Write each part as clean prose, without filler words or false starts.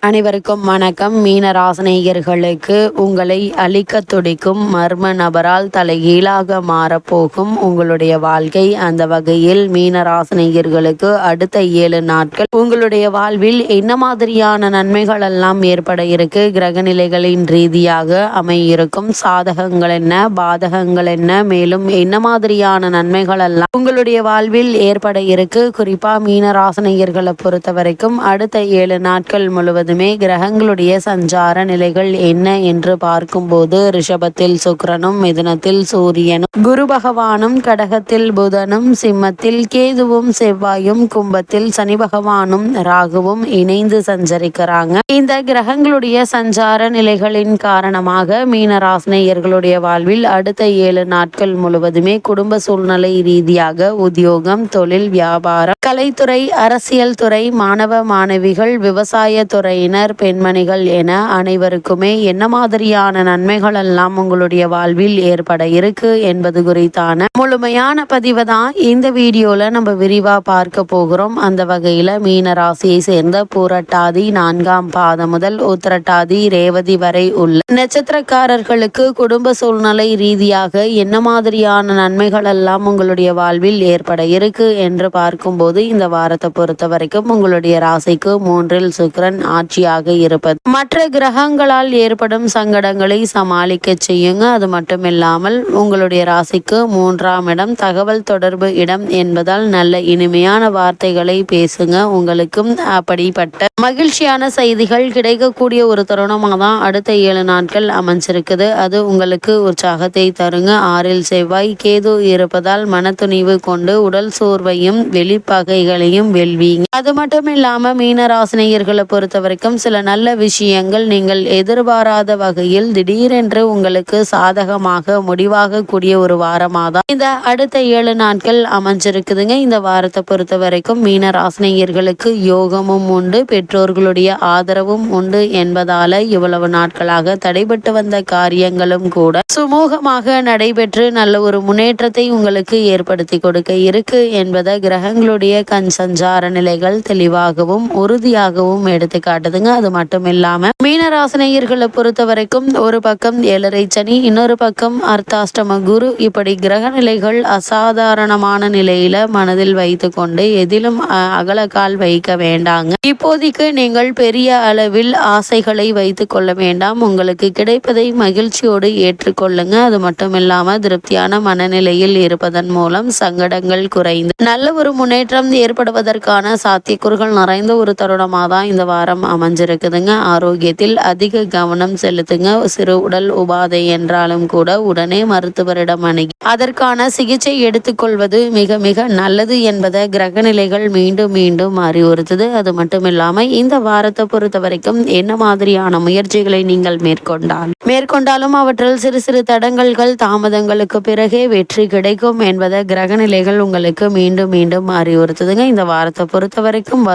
அனைவருக்கும் வணக்கம். மீனராசினியர்களுக்கு உங்களை அழிக்க துடிக்கும் மர்ம நபரால் தலைகீழாக மாறப்போகும் உங்களுடைய வாழ்க்கை. அந்த வகையில் மீனராசினியர்களுக்கு அடுத்த 7 நாட்கள் உங்களுடைய வாழ்வில் என்ன மாதிரியான நன்மைகள் எல்லாம் ஏற்பட இருக்கு, கிரகநிலைகளின் ரீதியாக அமையிருக்கும் சாதகங்கள் என்ன, பாதகங்கள் என்ன, மேலும் என்ன மாதிரியான நன்மைகள் எல்லாம் உங்களுடைய வாழ்வில் ஏற்பட இருக்கு. குறிப்பா மீனராசினியர்களை பொறுத்த வரைக்கும் அடுத்த 7 நாட்கள் முழுவதும் கிரகங்களுடைய சஞ்சார நிலைகள் என்ன என்று பார்க்கும்போது, ரிஷபத்தில் சுக்கிரனும், மிதுனத்தில் சூரியனும், குரு பகவானும், கடகத்தில் புதனும், சிம்மத்தில் கேதுவும், செவ்வாயும், கும்பத்தில் சனி பகவானும், ராகுவும் இணைந்து சஞ்சரிக்கிறாங்க. இந்த கிரகங்களுடைய சஞ்சார நிலைகளின் காரணமாக மீனராசினியர்களுடைய வாழ்வில் அடுத்த 7 நாட்கள் முழுவதுமே குடும்ப சூழ்நிலை ரீதியாக உத்தியோகம், தொழில், வியாபாரம், கலைத்துறை, அரசியல் துறை, மாணவ மாணவிகள், விவசாய துறையினர், பெண்மணிகள் என அனைவருக்குமே என்ன மாதிரியான நன்மைகள் எல்லாம் உங்களுடைய வாழ்வில் ஏற்பட இருக்கு என்பது குறித்தான முழுமையான பதிவை தான் இந்த வீடியோல நம்ம விரிவா பார்க்க போகிறோம். அந்த வகையில மீன ராசியை சேர்ந்த பூரட்டாதி 4ஆம் பாதம் முதல் உத்திரட்டாதி ரேவதி வரை உள்ள நட்சத்திரக்காரர்களுக்கு குடும்ப சூழ்நிலை ரீதியாக என்ன மாதிரியான நன்மைகள் எல்லாம் உங்களுடைய வாழ்வில் ஏற்பட இருக்கு என்று பார்க்கும்போது, இந்த வாரத்தை பொறுத்த வரைக்கும் உங்களுடைய ராசிக்கு 3இல் சுக்கிரன் ஆட்சியாக இருப்பது மற்ற கிரகங்களால் ஏற்படும் சங்கடங்களை சமாளிக்க செய்யுங்க. அது மட்டும் இல்லாமல் உங்களுடைய ராசிக்கு 3ஆம் இடம் தகவல் தொடர்பு இடம் என்பதால் நல்ல இனிமையான வார்த்தைகளை பேசுங்க. உங்களுக்கும் அப்படிப்பட்ட மகிழ்ச்சியான செய்திகள் கிடைக்கக்கூடிய ஒரு தருணமாக தான் அடுத்த 7 நாட்கள் அமைஞ்சிருக்குது. அது உங்களுக்கு உற்சாகத்தை தருங்க. 6இல் செவ்வாய் கேது இருப்பதால் மனத்துணிவு கொண்டு உடல் சோர்வையும் வெளிப்பகைகளையும் வெல்வீங்க. அது மட்டும் இல்லாம மீனராசினியர்களை பொறுத்த வரைக்கும் சில நல்ல விஷயங்கள் நீங்கள் எதிர்பாராத வகையில் திடீரென்று உங்களுக்கு சாதகமாக முடிவாக கூடிய ஒரு வாரமாக இந்த அடுத்த 7 நாட்கள் அமைஞ்சிருக்குதுங்க. இந்த வாரத்தை பொறுத்த வரைக்கும் மீனராசினியர்களுக்கு யோகமும் உண்டு, பெற்றோர்களுடைய ஆதரவும் உண்டு என்பதால இவ்வளவு நாட்களாக தடைபட்டு வந்த காரியங்களும் கூட சுமூகமாக நடைபெற்று நல்ல ஒரு முன்னேற்றத்தை உங்களுக்கு ஏற்படுத்தி கொடுக்க இருக்கு என்பதை கிரகங்களுடைய சஞ்சார நிலைகள் தெளிவாகவும் உறுதியாகவும் எடுத்து காட்டுதுங்க. அது மட்டும் இல்லாம மீனராசினியர்களை பொறுத்த வரைக்கும் ஒரு பக்கம் 7.5 சனி, இன்னொரு பக்கம் அர்த்தாஷ்டம குரு, இப்படி கிரக நிலைகள் அசாதாரணமான நிலையில மனதில் வைத்து கொண்டு எதிலும் அகலக்கால் வைக்க வேண்டாங்க. இப்போதைக்கு நீங்கள் பெரிய அளவில் ஆசைகளை வைத்து கொள்ள வேண்டாம். உங்களுக்கு கிடைப்பதை மகிழ்ச்சியோடு ஏற்றுக்கொள்ளுங்க. அது மட்டும் இல்லாம திருப்தியான மனநிலையில் இருப்பதன் மூலம் சங்கடங்கள் குறைந்து நல்ல ஒரு முன்னேற்றம் ஏற்படுவதற்கான சாத்தியக்கூறுகள் நிறைந்த ஒரு தருணமாக தான் இந்த வாரம் அமைஞ்சிருக்குதுங்க. ஆரோக்கியத்தில் அதிக கவனம் செலுத்துங்க. சிறு உடல் உபாதை என்றாலும் கூட உடனே மருத்துவரிடம் அணுகி அதற்கான சிகிச்சை எடுத்துக்கொள்வது மிக மிக நல்லது என்பதை கிரகநிலைகள் மீண்டும் மீண்டும் அறிவுறுத்துது. அது மட்டும் இல்லாம இந்த வாரத்தை பொறுத்த வரைக்கும் என்ன மாதிரியான முயற்சிகளை நீங்கள் மேற்கொண்டாலும் அவற்றில் சிறு சிறு தடங்கல்கள் தாமதங்களுக்கு பிறகே வெற்றி கிடைக்கும் என்பதை கிரகநிலைகள் உங்களுக்கு மீண்டும் மீண்டும் அறிவுறுத்துதுங்க. இந்த வாரத்தை பொறுத்த வரைக்கும்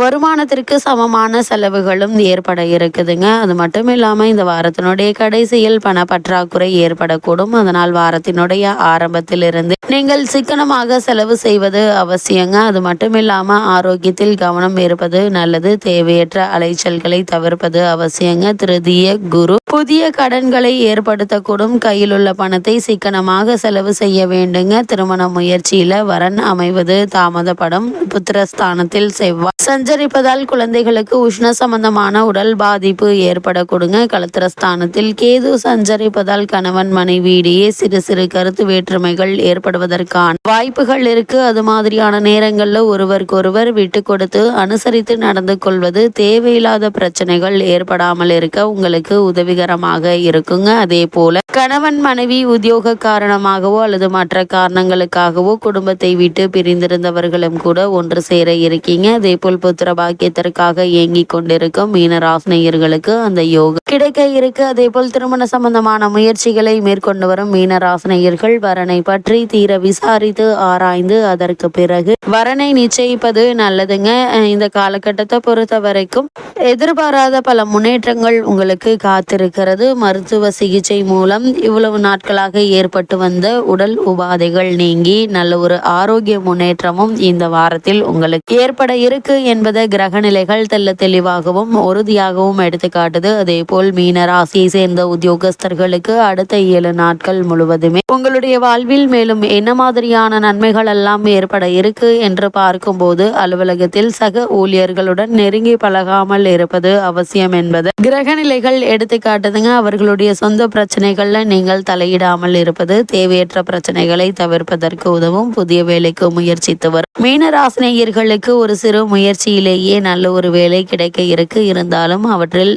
வருமானத்திற்கு சமமான செலவுகளும் ஏற்பட இருக்குதுங்க. அது மட்டும் இல்லாம இந்த வாரத்தினுடைய கடைசியில் பண பற்றாக்குறை ஏற்படக்கூடும். அதனால் வாரத்தினுடைய ஆரம்பத்திலிருந்து நீங்கள் சிக்கனமாக செலவு செய்வது அவசியங்க. அது மட்டும் இல்லாம ஆரோக்கியத்தில் கவனம் இருப்பது நல்லது. தேவையற்ற அலைச்சல்களை தவிர்ப்பது அவசியங்க. திருதிய குரு புதிய கடன்களை ஏற்படுத்தக்கூடும். கையில் உள்ள பணத்தை சிக்கனமாக செலவு செய்ய வேண்டுங்க. திருமண முயற்சியில வரன் அமைவது தாமதப்படும். புத்திரஸ்தானத்தில் செவ்வாய் சஞ்சரிப்பதால் குழந்தைகளுக்கு உஷ்ண சம்பந்தமான உடல் பாதிப்பு ஏற்படக்கூடுங்க. களத்திரஸ்தானத்தில் கேது சஞ்சரிப்பதால் கணவன் மனைவியிடையே சிறு சிறு கருத்து வேற்றுமைகள் ஏற்படுவதற்கான வாய்ப்புகள் இருக்கு. அது மாதிரியான நேரங்கள்ல ஒருவருக்கொருவர் விட்டு கொடுத்து அனுசரித்து நடந்து கொள்வது தேவையில்லாத பிரச்சனைகள் ஏற்படாமல் இருக்க உங்களுக்கு உதவிகரமாக இருக்குங்க. அதே போல கணவன் மனைவி உத்தியோக காரணமாகவோ அல்லது மற்ற காரணங்களுக்காகவோ குடும்பத்தை விட்டு பிரிந்திருந்தவர்களும் கூட ஒன்று சேர இருக்கீங்க. அதே போல் புத்திர பாக்கியத்திற்காக இயங்கிக் கொண்டிருக்கும் மீனராசினியர்களுக்கு அந்த யோகம் கிடைக்க இருக்கு. அதே போல் திருமண சம்பந்தமான முயற்சிகளை மேற்கொண்டு வரும் மீனராசினியர்கள் வரனை பற்றி தீர விசாரித்து ஆராய்ந்து அதற்கு பிறகு வரனை நிச்சயிப்பது நல்லதுங்க. இந்த காலகட்டத்தை பொறுத்த வரைக்கும் எதிர்பாராத பல முன்னேற்றங்கள் உங்களுக்கு காத்திருக்கு. இருக்கிறது. மருத்துவ சிகிச்சை மூலம் இவ்வளவு நாட்களாக ஏற்பட்டு வந்த உடல் உபாதைகள் நீங்கி நல்ல ஒரு ஆரோக்கிய முன்னேற்றமும் இந்த வாரத்தில் உங்களுக்கு ஏற்பட இருக்கு என்பதை கிரக நிலைகள் தெல்ல தெளிவாகவும் உறுதியாகவும் எடுத்துக்காட்டுது. அதே போல் மீன ராசியை சேர்ந்த உத்தியோகஸ்தர்களுக்கு அடுத்த 7 நாட்கள் முழுவதுமே உங்களுடைய வாழ்வில் மேலும் என்ன மாதிரியான நன்மைகள் எல்லாம் ஏற்பட இருக்கு என்று பார்க்கும்போது, அலுவலகத்தில் சக ஊழியர்களுடன் நெருங்கி பழகாமல் இருப்பது அவசியம் என்பது கிரகநிலைகள் எடுத்து காட்டுதுங்க. அவர்களுடைய சொந்த பிரச்சனைகள்ல நீங்கள் தலையிடாமல் இருப்பது தேவையற்ற பிரச்சனைகளை தவிர்ப்பதற்கு உதவும். புதிய வேலைக்கு முயற்சித்து வரும் மீனராசினியர்களுக்கு ஒரு சிறு முயற்சியிலேயே நல்ல ஒரு வேலை கிடைக்க இருக்கு. இருந்தாலும் அவற்றில்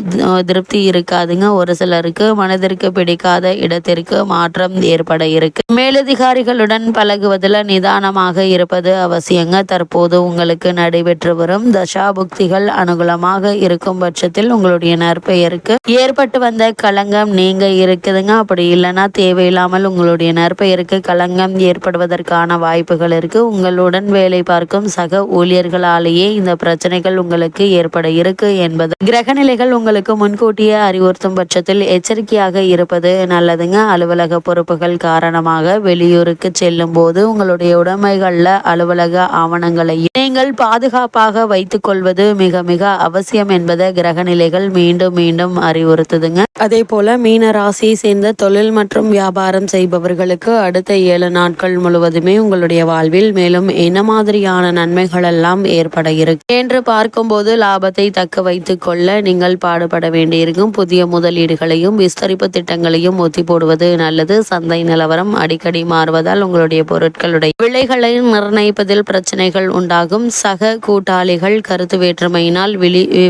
திருப்தி இருக்காதுங்க. ஒரு சிலருக்கு மனதிற்கு பிடிக்காத இடத்திற்கு மாற்றம் ஏற்பட இருக்கு. மேலதிகாரிகளுடன் பழகுவதில் நிதானமாக இருப்பது அவசியங்க. தற்போது உங்களுக்கு நடைபெற்று வரும் தசாபுக்திகள் அனுகூலமாக இருக்கும் பட்சத்தில் உங்களுடைய நற்பெயருக்கு ஏற்பட்டு வந்த களங்கம் நீங்க இருக்குதுங்க. அப்படி இல்லைன்னா தேவையில்லாமல் உங்களுடைய நற்பெயருக்கு களங்கம் ஏற்படுவதற்கான வாய்ப்புகள் இருக்கு. உங்களுடன் வேலை பார்க்கும் சக ஊழியர்களாலேயே இந்த பிரச்சனைகள் உங்களுக்கு ஏற்பட இருக்கு என்பது கிரகநிலைகள் உங்களுக்கு முன்கூட்டியே அறிவுறுத்தும் பட்சத்தில் எச்சரிக்கையாக இருப்பது நல்லதுங்க. அலுவலக பொறுப்புகள் காரணமாக வெளியூருக்கு செல்லும் போது உங்களுடைய உடைமைகள்ல அலுவலக ஆவணங்களை நீங்கள் பாதுகாப்பாக வைத்துக் கொள்வது மிக மிக அவசியம் என்பதை கிரகநிலைகள் மீண்டும் மீண்டும் அறிவுறுத்துதுங்க. அதே போல மீன ராசியை சேர்ந்த தொழில் மற்றும் வியாபாரம் செய்பவர்களுக்கு அடுத்த 7 நாட்கள் முழுவதுமே உங்களுடைய வாழ்வில் மேலும் என்ன மாதிரியான நன்மைகள் எல்லாம் ஏற்பட இருக்கு என்று பார்க்கும்போது, லாபத்தை தக்க வைத்துக் கொள்ள நீங்கள் பாடுபட வேண்டியிருக்கும். புதிய முதலீடுகளையும் விஸ்தரிப்பு திட்டங்களையும் ஒத்தி போடுவது நல்லது. சந்தை நிலவரம் அடிக்கடி மாறுவதால் உங்களுடைய பொருட்களுடைய விலைகளை நிர்ணயிப்பதில் பிரச்சனைகள் உண்டாகும். சக கூட்டாளிகள் கருத்து வேற்றுமையினால்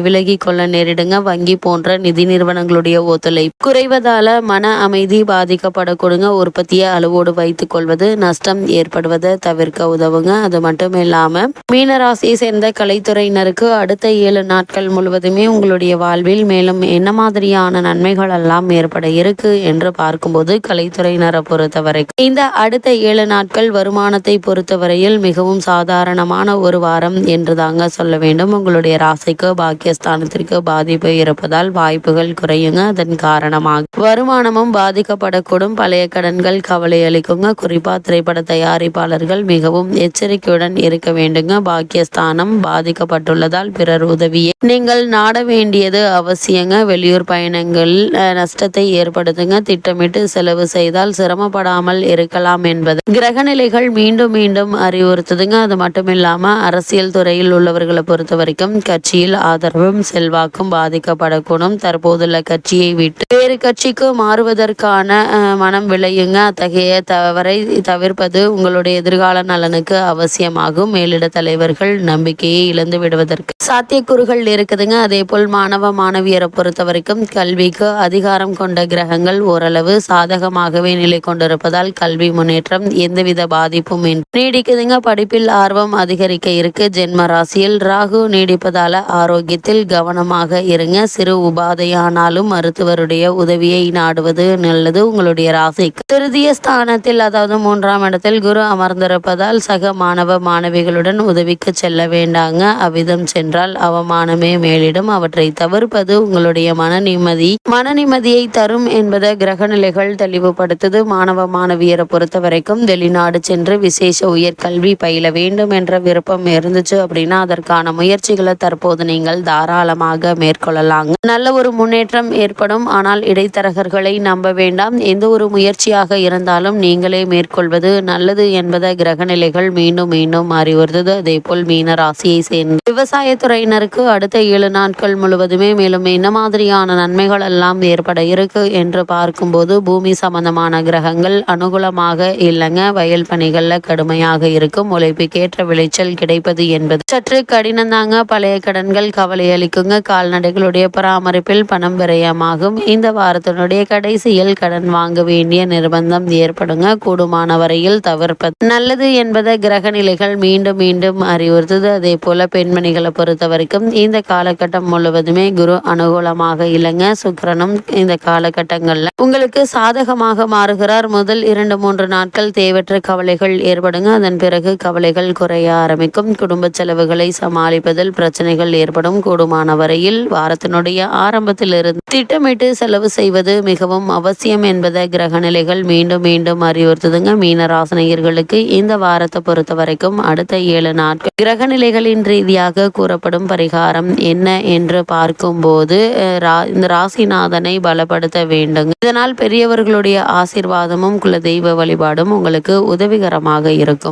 விலகி கொள்ள நேரிடுங்க. வங்கி போன்ற நிதி நிறுவனங்களுடைய ஒத்துழைப்பு குறைவதால மன அமைதி பாதிக்கப்படக்கூடுங்க. உற்பத்தியை அளவோடு வைத்துக் கொள்வது நஷ்டம் ஏற்படுவதை தவிர்க்க உதவுங்க. அது மட்டும் இல்லாம மீனராசியை சேர்ந்த கலைத்துறையினருக்கு அடுத்த 7 நாட்கள் முழுவதுமே உங்களுடைய வாழ்வில் மேலும் என்ன மாதிரியான நன்மைகள் எல்லாம் ஏற்பட இருக்கு என்று பார்க்கும்போது, கலைத்துறையினரை பொறுத்தவரை இந்த அடுத்த 7 நாட்கள் வருமானத்தை பொறுத்தவரையில் மிகவும் சாதாரணமான ஒரு வாரம் என்று தாங்க சொல்ல வேண்டும். உங்களுடைய ராசிக்கு பாக்கியஸ்தானத்திற்கு பாதிப்பு இருப்பதால் வாய்ப்புகள் குறையுங்க. அதன் காரணமாக வருமானமும் பாதிக்கப்படக்கூடும். பழைய கடன்கள் கவலை அளிக்குங்க. குறிப்பா திரைப்பட தயாரிப்பாளர்கள் மிகவும் எச்சரிக்கையுடன் இருக்க வேண்டுங்க. பாக்கியஸ்தானம் பாதிக்கப்பட்டுள்ளதால் பிறர் உதவியை நீங்கள் நாட வேண்டியது அவசியங்க. வெளியூர் பயணங்கள் நஷ்டத்தை ஏற்படுத்துங்க. திட்டமிட்டு செலவு செய்தால் சிரமப்படாமல் இருக்கலாம் என்பது கிரகநிலைகள் மீண்டும் மீண்டும் அறிவுறுத்துதுங்க. அது மட்டும் இல்லாம அரசியல் துறையில் உள்ளவர்களை பொறுத்த வரைக்கும் கட்சியில் ஆதரவும் செல்வாக்கும் பாதிக்கப்படக்கூடும். தற்போதுள்ள கட்சியை விட்டு வேறு கட்சிக்கு மாறுவதற்கான மனம் விளையுங்க. அத்தகைய தவறை தவிர்ப்பது உங்களுடைய எதிர்கால நலனுக்கு அவசியமாகும். மேலிட தலைவர்கள் நம்பிக்கையை இழந்து விடுவதற்கு சாத்தியக்கூறுகள் இருக்குதுங்க. அதே போல் மாணவ மாணவியரை பொறுத்த வரைக்கும் கல்விக்கு அதிகாரம் கொண்ட கிரகங்கள் ஓரளவு சாதகமாகவே நிலை கொண்டிருப்பதால் கல்வி முன்னேற்றம் எந்தவித பாதிப்பும் நீடிக்குதுங்க. படிப்பில் ஆர்வம் அதிகரிக்க இருக்கு. ஜென்ம ராசியில் ராகு நீடிப்பதால ஆரோக்கியத்தில் கவனமாக இருங்க. சிறு உபாதையானாலும் மருத்துவருடைய உதவியை நாடுவது நல்லது. உங்களுடைய ராசிக்கு திருதிய ஸ்தானத்தில் அதாவது 3ஆம் இடத்தில் குரு அமர்ந்திருப்பதால் சக மாணவ மாணவிகளுடன் உதவிக்கு செல்ல வேண்டாங்க. அவ்விதம் சென்றால் அவமானமே மேலிடும். அவற்றை தவிர்ப்பது உங்களுடைய மன நிம்மதியை தரும் என்பதை கிரகநிலைகள் தெளிவுபடுத்துது. மாணவ மாணவியரை பொறுத்த வரைக்கும் வெளிநாடு சென்று விசேஷ உயர்கல்வி பயில வேண்டும் என்ற விருப்பம் இருந்துச்சு அப்படின்னா அதற்கான முயற்சிகளை தற்போது நீங்கள் தாராளமாக மேற்கொள்ளலாங்க. நல்ல ஒரு முன்னேற்றம் ஏற்படும். ஆனால் இடைத்தரகர்களை நம்ப வேண்டாம். எந்த ஒரு முயற்சியாக இருந்தாலும் நீங்களே மேற்கொள்வது நல்லது என்பதை கிரகநிலைகள் மீண்டும் மீண்டும் அறிவுறுத்தது. அதே போல் மீன ராசியை சேர்ந்த விவசாயத்துறையினருக்கு அடுத்த 7 நாட்கள் முழுவதுமே மேலும் என்ன மாதிரியான நன்மைகள் எல்லாம் ஏற்பட இருக்கு என்று பார்க்கும்போது, பூமி சம்பந்தமான கிரகங்கள் அனுகூலமாக இல்லைங்க. வயல் பணிகள்ல கடுமையாக இருக்கும். உழைப்புக்கேற்ற விளைச்சல் கிடைப்பது என்பது சற்று கடினந்தாங்க. பழைய கடன்கள் கவலை அளிக்குங்க. கால்நடைகளுடைய பராமரிப்பில் பணம் விரயமாகும். இந்த வாரத்தினுடைய கடைசியில் கடன் வாங்க வேண்டிய நிர்பந்தம் ஏற்படுங்க. கூடுமான வரையில் தவிர்ப்பது நல்லது என்பதை கிரக நிலைகள் மீண்டும் மீண்டும் அறிவுறுத்துது. அதே போல பெண்மணிகளை பொறுத்த வரைக்கும் இந்த காலகட்டம் முழுவதுமே குரு அனுகூலமாக இல்லைங்க. சுக்கிரனும் இந்த காலகட்டங்கள்ல உங்களுக்கு சாதகமாக மாறுகிறார். முதல் 2-3 நாட்கள் தேவையற்ற கவலைகள் ஏற்படுங்க. அதன் பிறகு கவலைகள் குறைய ஆரம்பிக்கும். குடும்ப செலவுகளை சமாளிப்பதில் பிரச்சனைகள் ஏற்படும். கூடுமான வரையில் வாரத்தினுடைய ஆரம்பத்திலிருந்து திட்டமிட்டு செலவு செய்வது மிகவும் அவசியம் என்பதை கிரகநிலைகள் மீண்டும் மீண்டும் அறிவுறுத்துதுங்க. மீன ராசினியர்களுக்கு இந்த வாரத்தை பொறுத்த வரைக்கும் அடுத்த 7 நாட்கள் கிரகநிலைகளின் ரீதியாக கூறப்படும் பரிகாரம் என்ன என்று பார்க்கும்போது இந்த ராசிநாதனை பலப்படுத்த வேண்டும். இதனால் பெரியவர்களுடைய ஆசீர்வாதமும் குலதெய்வ வழிபாடும் உங்களுக்கு உதவிகரமாக இருக்கும்.